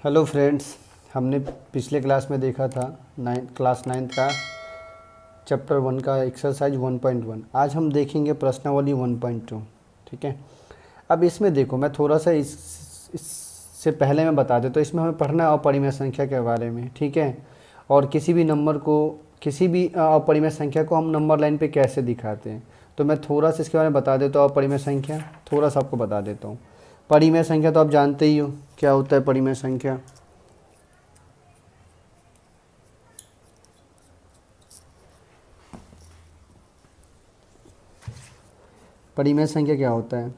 Hello friends, हमने पिछले class में देखा था क्लास 9 का चैप्टर 1 का एक्सरसाइज 1.1। आज हम देखेंगे प्रश्नावली 1.2। ठीक है, अब इसमें देखो, मैं थोड़ा सा इससे पहले मैं बता देता हूँ। इसमें हमें पढ़ना है अपरिमेय संख्या के बारे में। ठीक है, और किसी भी नंबर को, किसी भी अपरिमेय संख्या को हम नंबर लाइन पे कैसे दिखाते हैं, तो मैं थोड़ा सा इसके बारे में बता देता हूँ। अपरिमेय संख्या थोड़ा सा आपको बता देता हूँ। परिमेय संख्या तो आप जानते ही हो क्या होता है। परिमेय संख्या परिमेय संख्या क्या होता है?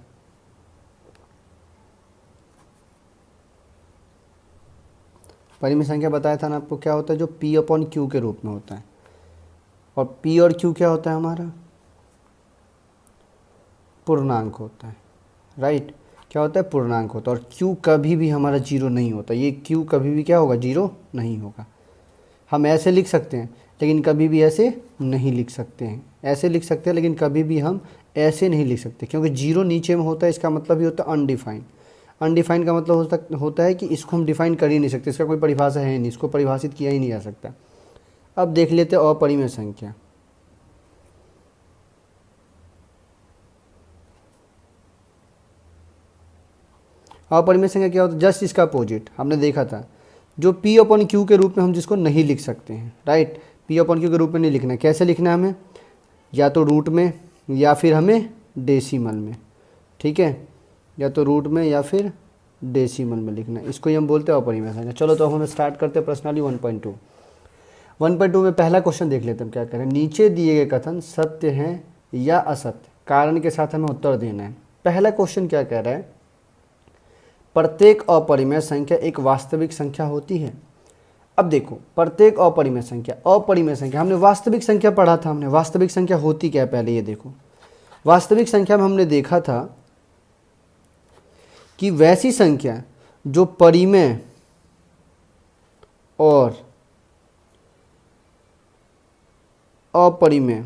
परिमेय संख्या बताया था ना आपको, क्या होता है, जो P अपॉन Q के रूप में होता है। और P और Q क्या होता है हमारा? पूर्णांक होता है। राइट, क्या होता है? पूर्णांक होता है। और Q कभी भी हमारा जीरो नहीं होता। ये Q कभी भी क्या होगा? जीरो नहीं होगा। हम ऐसे लिख सकते हैं लेकिन कभी भी ऐसे नहीं लिख सकते हैं। ऐसे लिख सकते हैं लेकिन कभी भी हम ऐसे नहीं लिख सकते, क्योंकि जीरो नीचे में होता है। इसका मतलब ही होता है अनडिफाइंड। अनडिफाइंड का मतलब होता है कि इसको हम डिफाइन कर ही नहीं सकते, इसका कोई परिभाषा है नहीं, इसको परिभाषित किया ही नहीं जा सकता। अब देख लेते हैं अपरिमेय संख्या। अपरिमेय संख्या क्या होता है? जस्ट इसका अपोजिट हमने देखा था, जो P अपॉन Q के रूप में हम जिसको नहीं लिख सकते हैं। राइट, P अपॉन Q के रूप में नहीं लिखना है। कैसे लिखना है हमें? या तो रूट में या फिर हमें डेसिमल में। ठीक है, या तो रूट में या फिर डेसिमल में लिखना है। इसको ही हम बोलते हैं अपरिमेय संख्या। चलो तो हम स्टार्ट करते हैं प्रश्नावली 1.2। 1.2 में पहला क्वेश्चन देख लेते हैं हम क्या करें। नीचे दिए गए कथन सत्य हैं या असत्य, कारण के साथ हमें उत्तर देना है। पहला क्वेश्चन क्या कह रहा है? प्रत्येक अपरिमेय संख्या एक वास्तविक संख्या होती है। अब देखो, प्रत्येक अपरिमेय संख्या हमने वास्तविक संख्या पढ़ा था। हमने वास्तविक संख्या होती क्या है पहले ये देखो। वास्तविक संख्या में हमने देखा था कि वैसी संख्या जो परिमेय और अपरिमेय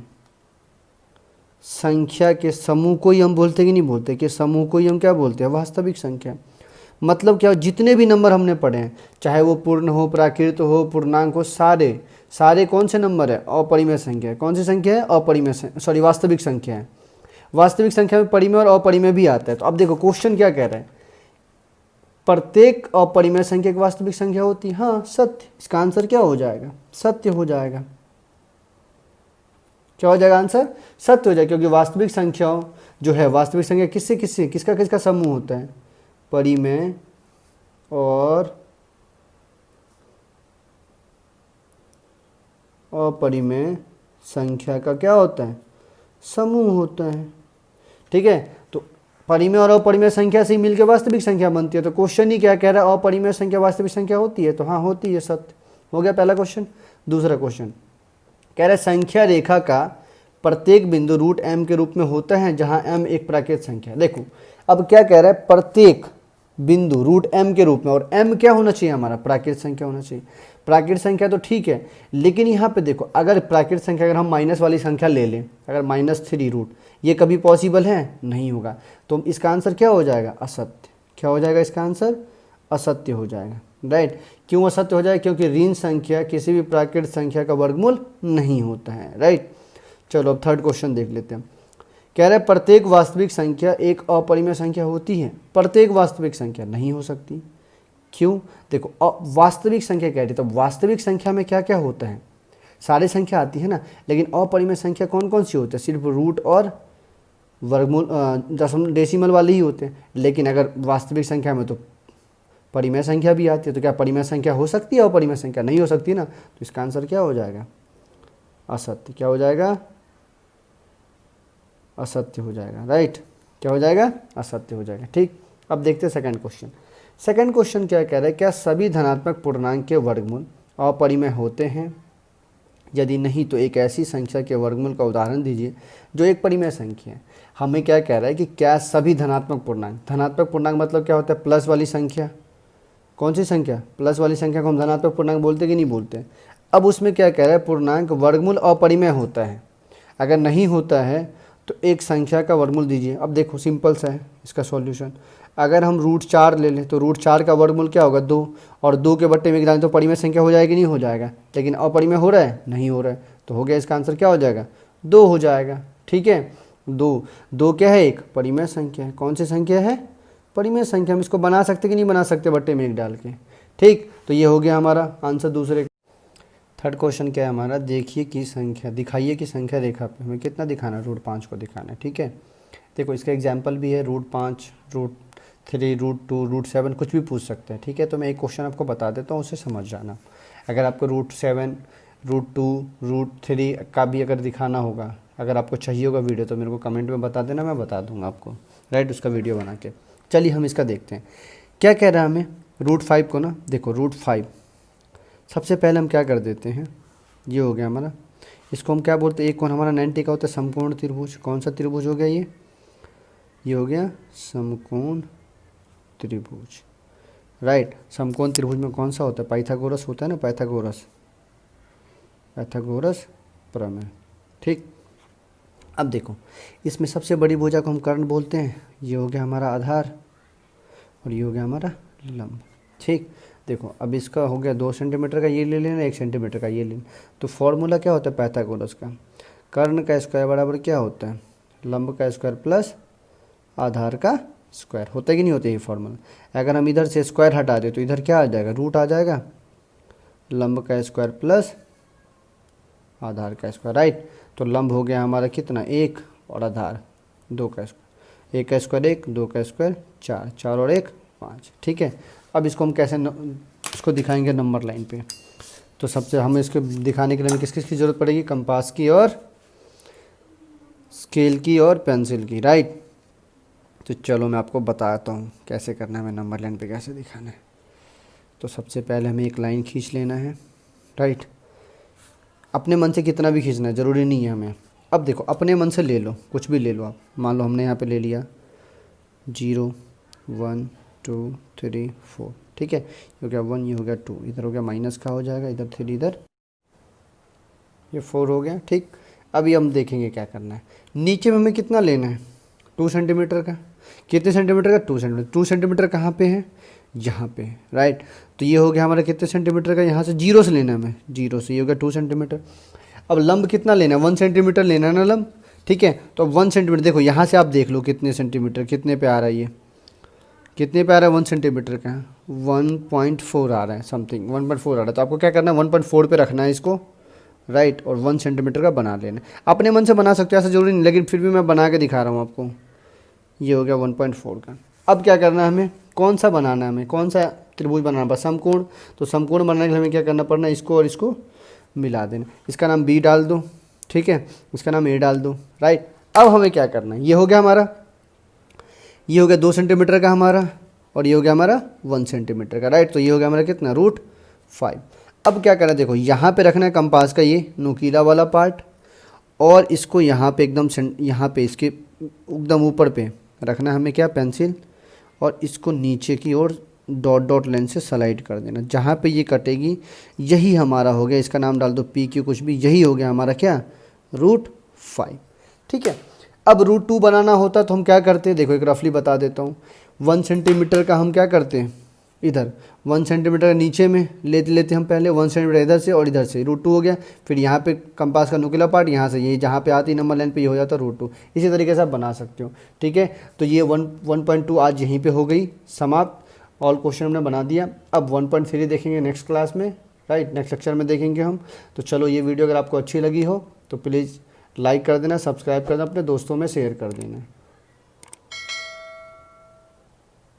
संख्या के समूह को ही हम बोलते कि नहीं बोलते, कि समूह को ही हम क्या बोलते हैं? वास्तविक संख्या। मतलब क्या? जितने भी नंबर हमने पढ़े हैं, चाहे वो पूर्ण हो, प्राकृत हो, पूर्णांक हो, सारे सारे कौन से नंबर है? अपरिमेय संख्या है। कौन सी संख्या है? अपरिमेय वास्तविक संख्या है। वास्तविक संख्या में परिमेय और अपरिमेय भी आता है। तो अब देखो क्वेश्चन क्या कह रहा है, प्रत्येक अपरिमेय संख्या एक वास्तविक संख्या होती है। हाँ, सत्य। इसका आंसर क्या हो जाएगा? सत्य हो जाएगा। क्या हो जाएगा आंसर? सत्य हो जाएगा, क्योंकि वास्तविक संख्याओं जो है, वास्तविक संख्या किसका किसका समूह होता है? परिमेय और अपरिमेय संख्या का क्या होता है? समूह होता है। ठीक है, तो परिमेय और अपरिमेय संख्या से ही मिलकर वास्तविक संख्या बनती है। तो क्वेश्चन ही क्या कह रहा है? अपरिमेय संख्या वास्तविक संख्या होती है। तो हाँ, होती है, सत्य हो गया पहला क्वेश्चन। दूसरा क्वेश्चन कह रहा है संख्या रेखा का प्रत्येक बिंदु रूट m के रूप में होता है, जहां m एक प्राकृत संख्या है। देखो अब क्या कह रहा है, प्रत्येक बिंदु रूट m के रूप में, और m क्या होना चाहिए हमारा? प्राकृत संख्या होना चाहिए। प्राकृत संख्या तो ठीक है, लेकिन यहाँ पे देखो, अगर प्राकृत संख्या अगर हम माइनस वाली संख्या ले लें, अगर -3 रूट, ये कभी पॉसिबल है? नहीं होगा। तो इसका आंसर क्या हो जाएगा? असत्य। क्या हो जाएगा इसका आंसर? असत्य हो जाएगा। राइट, क्यों असत्य हो जाएगा? क्योंकि ऋण संख्या किसी भी प्राकृत संख्या का वर्गमूल नहीं होता है। राइट, चलो अब थर्ड क्वेश्चन देख लेते हैं। कह रहे हैं प्रत्येक वास्तविक संख्या एक अपरिमेय संख्या होती है। प्रत्येक वास्तविक संख्या नहीं हो सकती। क्यों? देखो, वास्तविक संख्या कह रही है, तो वास्तविक संख्या में क्या क्या होता है? सारी संख्या आती है ना, लेकिन अपरिमेय संख्या कौन कौन सी होती है? सिर्फ रूट और वर्गमूल, दशमलव, डेसिमल वाले ही होते हैं। लेकिन अगर वास्तविक संख्या में तो परिमेय संख्या भी आती है। तो क्या परिमेय संख्या हो सकती है? अपरिमेय संख्या नहीं हो सकती ना। तो इसका आंसर क्या हो जाएगा? असत्य। क्या हो जाएगा? असत्य हो जाएगा। राइट, क्या हो जाएगा? असत्य हो जाएगा। ठीक, अब देखते हैं सेकंड क्वेश्चन। सेकंड क्वेश्चन क्या कह रहा है, क्या सभी धनात्मक पूर्णांक के वर्गमूल अपरिमेय होते हैं? यदि नहीं तो एक ऐसी संख्या के वर्गमूल का उदाहरण दीजिए जो एक परिमेय संख्या है। हमें क्या कह रहा है कि क्या सभी धनात्मक पूर्णांक मतलब क्या होता है? प्लस वाली संख्या। कौन सी संख्या? प्लस वाली संख्या को हम धनात्मक पूर्णांक बोलते कि नहीं बोलते? अब उसमें क्या कह रहा है, पूर्णांक वर्गमूल अपरिमेय होता है। अगर नहीं होता है तो एक संख्या का वर्गमूल दीजिए। अब देखो सिंपल सा है इसका सॉल्यूशन। अगर हम √4 ले लें तो √4 का वर्गमूल क्या होगा 2, और 2 के बट्टे में गिराएं तो परिमेय संख्या हो जाएगी, नहीं हो जाएगा, लेकिन अपरिमेय हो रहा है, नहीं हो रहा है, तो हो गया इसका आंसर क्या हो जाएगा 2 हो जाएगा। ठीक है, 2 क्या है, एक परिमेय संख्या है। कौन सी संख्या है, परिमेय संख्या। हम इसको बना सकते कि नहीं बना सकते बट्टे में 1 डाल के। ठीक, तो ये हो गया हमारा आंसर दूसरे। थर्ड क्वेश्चन क्या है हमारा, देखिए कि संख्या, दिखाइए कि संख्या रेखा पे हमें कितना दिखाना है, √5 को दिखाना है। ठीक है, देखो इसका एग्जाम्पल भी है, √5, √3, √2, √7 कुछ भी पूछ सकते हैं। ठीक है, तो मैं एक क्वेश्चन आपको बता देता हूँ, उसे समझ जाना। अगर आपको √7, √2, √3 का भी अगर दिखाना होगा, अगर आपको चाहिए होगा वीडियो, तो मेरे को कमेंट में बता देना, मैं बता दूंगा आपको, राइट, उसका वीडियो बना के। चलिए हम इसका देखते हैं क्या कह रहा है हमें। √5 को ना, देखो √5 सबसे पहले हम क्या कर देते हैं, ये हो गया हमारा, इसको हम क्या बोलते हैं, एक कोण हमारा 90 का होता है, समकोण त्रिभुज। कौन सा त्रिभुज हो गया ये हो गया समकोण त्रिभुज, राइट। समकोण त्रिभुज में कौन सा होता है, पाइथागोरस होता है ना, पाइथागोरस प्रमेय। ठीक, अब देखो इसमें सबसे बड़ी भुजा को हम कर्ण बोलते हैं, ये हो गया हमारा आधार और ये हो गया हमारा लंब। ठीक, देखो अब इसका हो गया 2 सेंटीमीटर का ये ले लेना, 1 सेंटीमीटर का ये लेना, तो फॉर्मूला क्या होता है पाइथागोरस का, कर्ण का स्क्वायर बराबर क्या होता है, लंब का स्क्वायर प्लस आधार का स्क्वायर। होता है कि नहीं होता ये फॉर्मूला। अगर हम इधर से स्क्वायर हटा दें तो इधर क्या आ जाएगा, रूट आ जाएगा, लंब का स्क्वायर प्लस आधार का स्क्वायर, राइट। तो लंब हो गया हमारा कितना 1 और आधार 2 का स्क्वायर, 1 का स्क्वायर 1, 2 का स्क्वायर 4, 4 और 1 5। ठीक है, अब इसको हम कैसे इसको दिखाएंगे नंबर लाइन पे। तो सबसे हमें इसको दिखाने के लिए हमें किस किस की ज़रूरत पड़ेगी, कंपास की और स्केल की और पेंसिल की, राइट। तो चलो मैं आपको बताता हूँ कैसे करना है, हमें नंबर लाइन पे कैसे दिखाना है। तो सबसे पहले हमें एक लाइन खींच लेना है, राइट। अपने मन से कितना भी खींचना है, ज़रूरी नहीं है हमें। अब देखो अपने मन से ले लो, कुछ भी ले लो आप। मान लो हमने यहाँ पे ले लिया 0 1 2 3 4, ठीक है, ये हो गया 1, ये हो गया 2, इधर हो गया माइनस का हो जाएगा, इधर 3, इधर ये 4 हो गया। ठीक, अभी हम देखेंगे क्या करना है। नीचे में हमें कितना लेना है, 2 सेंटीमीटर का। कितने सेंटीमीटर का, 2 सेंटीमीटर। 2 सेंटीमीटर कहाँ पे है, यहाँ पे, राइट। तो ये हो गया हमारा कितने सेंटीमीटर का, यहाँ से 0 से लेना है हमें, 0 से, ये हो गया 2 सेंटीमीटर। अब लंब कितना लेना है, 1 सेंटीमीटर लेना है ना लंब, ठीक है। तो 1 सेंटीमीटर, देखो यहाँ से आप देख लो कितने सेंटीमीटर, कितने पे आ रहा है ये, कितने पे आ रहा है 1 सेंटीमीटर का, 1.4 आ रहा है, समथिंग 1.4 आ रहा है। तो आपको क्या करना है, 1.4 पे रखना है इसको, राइट, और 1 सेंटीमीटर का बना लेना। अपने मन से बना सकते हो, ऐसा जरूरी नहीं, लेकिन फिर भी मैं बना के दिखा रहा हूँ आपको। ये हो गया 1.4 का। अब क्या करना है हमें, कौन सा बनाना है, हमें कौन सा त्रिभुज बनाना है, बस समकोण। तो समकोण बनाने के लिए हमें क्या करना पड़ना है, इसको और इसको मिला देना। इसका नाम बी डाल दो, ठीक है, इसका नाम ए डाल दो, राइट। अब हमें क्या करना है, ये हो गया हमारा, ये हो गया 2 सेंटीमीटर का हमारा, और ये हो गया हमारा 1 सेंटीमीटर का, राइट। तो ये हो गया हमारा कितना, √5। अब क्या करना है, देखो यहाँ पे रखना है कंपास का ये नुकीला वाला पार्ट, और इसको यहाँ पे एकदम यहाँ पे इसके एकदम ऊपर पे रखना है हमें क्या, पेंसिल, और इसको नीचे की ओर डॉट डॉट लाइन से स्लाइड कर देना। जहाँ पे ये कटेगी यही हमारा हो गया, इसका नाम डाल दो PQ कुछ भी, यही हो गया हमारा क्या, √5। ठीक है, अब √2 बनाना होता तो हम क्या करते हैं, देखो एक रफली बता देता हूँ। 1 सेंटीमीटर का हम क्या करते हैं, इधर 1 सेंटीमीटर नीचे में लेते हम पहले, 1 सेंटीमीटर इधर से और इधर से, √2 हो गया। फिर यहाँ पे कंपास का नुकीला पार्ट, यहाँ से ये जहाँ पे आती नंबर लाइन पे ये हो जाता है √2। इसी तरीके से आप बना सकते हो, ठीक है। तो ये 1.2 आज यहीं पे हो गई समाप्त, ऑल क्वेश्चन हमने बना दिया। अब 1.3 देखेंगे नेक्स्ट क्लास में, राइट, नेक्स्ट लेक्चर में देखेंगे हम। तो चलो ये वीडियो अगर आपको अच्छी लगी हो तो प्लीज़ लाइक कर देना, सब्सक्राइब कर देना, अपने दोस्तों में शेयर कर देना।